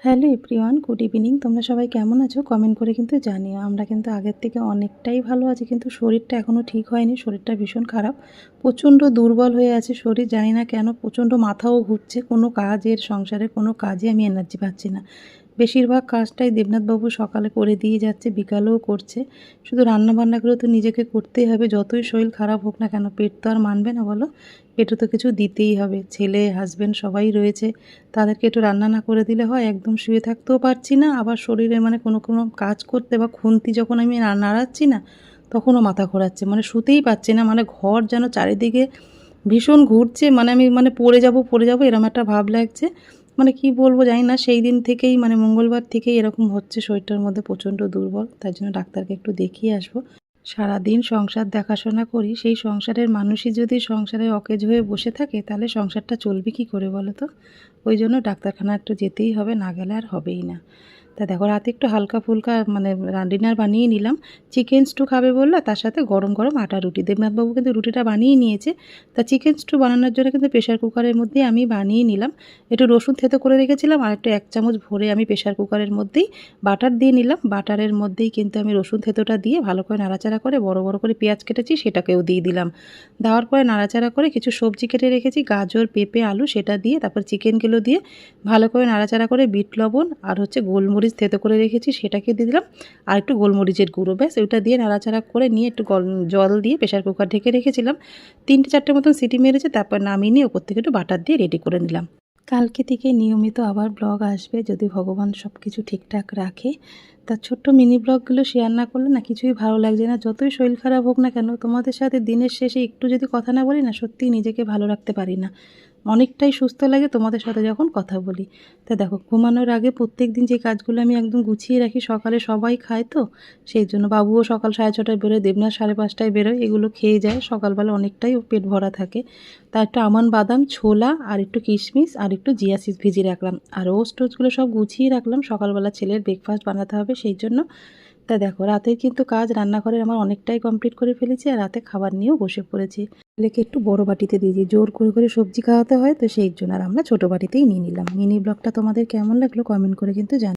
Hello everyone, good evening. তোমরা সবাই কেমন আছো কমেন্ট করে কিন্তু জানিও। আমরা কিন্তু আগের থেকে অনেকটাই ভালো আছি, কিন্তু শরীরটা এখনও ঠিক হয়নি। শরীরটা ভীষণ খারাপ, প্রচণ্ড দুর্বল হয়ে আছে শরীর। জানি না কেন, প্রচণ্ড মাথাও ঘুরছে। কোনো কাজের সংসারে কোনো কাজে আমি এনার্জি পাচ্ছি না। বেশিরভাগ কাজটাই দেবনাথবাবু সকালে করে দিয়ে যাচ্ছে, বিকালেও করছে। শুধু রান্নাবান্নাগুলো তো নিজেকে করতেই হবে, যতই শরীর খারাপ হোক না কেন। পেট তো আর মানবে না বলো, পেটে তো কিছু দিতেই হবে। ছেলে হাজব্যান্ড সবাই রয়েছে, তাদেরকে একটু রান্না না করে দিলে হয়? একদম শুয়ে থাকতেও পারছি না, আবার শরীরে মানে কোনো কোনো কাজ করতে বা খুন্তি যখন আমি নাড়াচ্ছি না, তখনও মাথা ঘোরাচ্ছে। মানে শুতেই পারছি না, মানে ঘর যেন চারিদিকে ভীষণ ঘুরছে। মানে আমি মানে পড়ে যাব এরকম একটা ভাব লাগছে। মানে কি বলবো জানি না, সেই দিন থেকেই মানে মঙ্গলবার থেকেই এরকম হচ্ছে, শরীরটার মধ্যে প্রচণ্ড দুর্বল। তার জন্য ডাক্তারকে একটু দেখিয়ে আসবো। সারাদিন সংসার দেখাশোনা করি, সেই সংসারের মানুষই যদি সংসারে অকেজ হয়ে বসে থাকে, তাহলে সংসারটা চলবে কী করে বলো তো? ওই জন্য ডাক্তারখানা একটু যেতেই হবে, না গেলে আর হবেই না। তা দেখো, রাতে একটু হালকা ফুলকা মানে ডিনার বানিয়ে নিলাম। চিকেন স্টু খাবে বললো, তার সাথে গরম গরম আটা রুটি। দেবনাথবাবু কিন্তু রুটিটা বানিয়ে নিয়েছে। তা চিকেন স্টু বানানোর জন্য কিন্তু প্রেশার কুকারের মধ্যেই আমি বানিয়ে নিলাম। একটু রসুন থেতো করে রেখেছিলাম, আর একটু 1 চামচ ভরে আমি প্রেশার কুকারের মধ্যেই বাটার দিয়ে নিলাম। বাটারের মধ্যেই কিন্তু আমি রসুন থেতোটা দিয়ে ভালো করে নাড়াচাড়া করে, বড় বড় করে পেঁয়াজ কেটেছি সেটাকেও দিয়ে দিলাম। দেওয়ার পরে নাড়াচাড়া করে কিছু সবজি কেটে রেখেছি, গাজর, পেঁপে, আলু, সেটা দিয়ে তারপর চিকেনগুলো দিয়ে ভালো করে নাড়াচাড়া করে বিট লবণ আর হচ্ছে গোলমরিচ থেতো করে রেখেছি সেটাকে দিয়ে দিলাম, আর একটু গোলমরিচের গুঁড়ো। ব্যাস ওইটা দিয়ে নাড়াচাড়া করে নিয়ে একটু জল দিয়ে প্রেশার কুকার ঢেকে রেখেছিলাম। 3-4টে মতন সিটি মেরেছে, তারপর নামিয়ে নিয়ে ওপর থেকে একটু বাটার দিয়ে রেডি করে নিলাম। কালকে থেকে নিয়মিত আবার ব্লগ আসবে, যদি ভগবান সব কিছু ঠিকঠাক রাখে। তার ছোট্ট মিনি ব্লগগুলো শেয়ার না করলে না কিছুই ভালো লাগছে না। যতই শরীর খারাপ হোক না কেন, তোমাদের সাথে দিনের শেষে একটু যদি কথা না বলি না, সত্যিই নিজেকে ভালো রাখতে পারি না। অনেকটাই সুস্থ লাগে তোমাদের সাথে যখন কথা বলি। তা দেখো, ঘুমানোর আগে প্রত্যেক দিন যে কাজগুলো আমি একদম গুছিয়ে রাখি, সকালে সবাই খায় তো, সেই জন্য বাবুও সকাল 6:30টায় বেরোয়, দেবনাথ 5:30টায় বেরোয়। এগুলো খেয়ে যায়, সকালবেলা অনেকটাই পেট ভরা থাকে। তা একটু আমন্ড, বাদাম, ছোলা আর একটু কিশমিশ আর একটু চিয়া সিড ভিজিয়ে রাখলাম, আর ওটস টোস্টগুলো সব গুছিয়ে রাখলাম। সকালবেলা ছেলের ব্রেকফাস্ট বানাতে হবে সেই জন্য। তা দেখো, রাতের কিন্তু কাজ রান্নাঘরের আমার অনেকটাই কমপ্লিট করে ফেলেছি, আর রাতে খাবার নিয়েও বসে পড়েছি। ছেলেকে একটু বড় বাটিতে দিয়েছি, জোর করে করে সবজি খাওয়াতে হয় তো সেই জন্য, আর আমরা ছোটো বাটিতেই নিয়ে নিলাম। মিনি ব্লগটা তোমাদের কেমন লাগলো কমেন্ট করে কিন্তু জানি।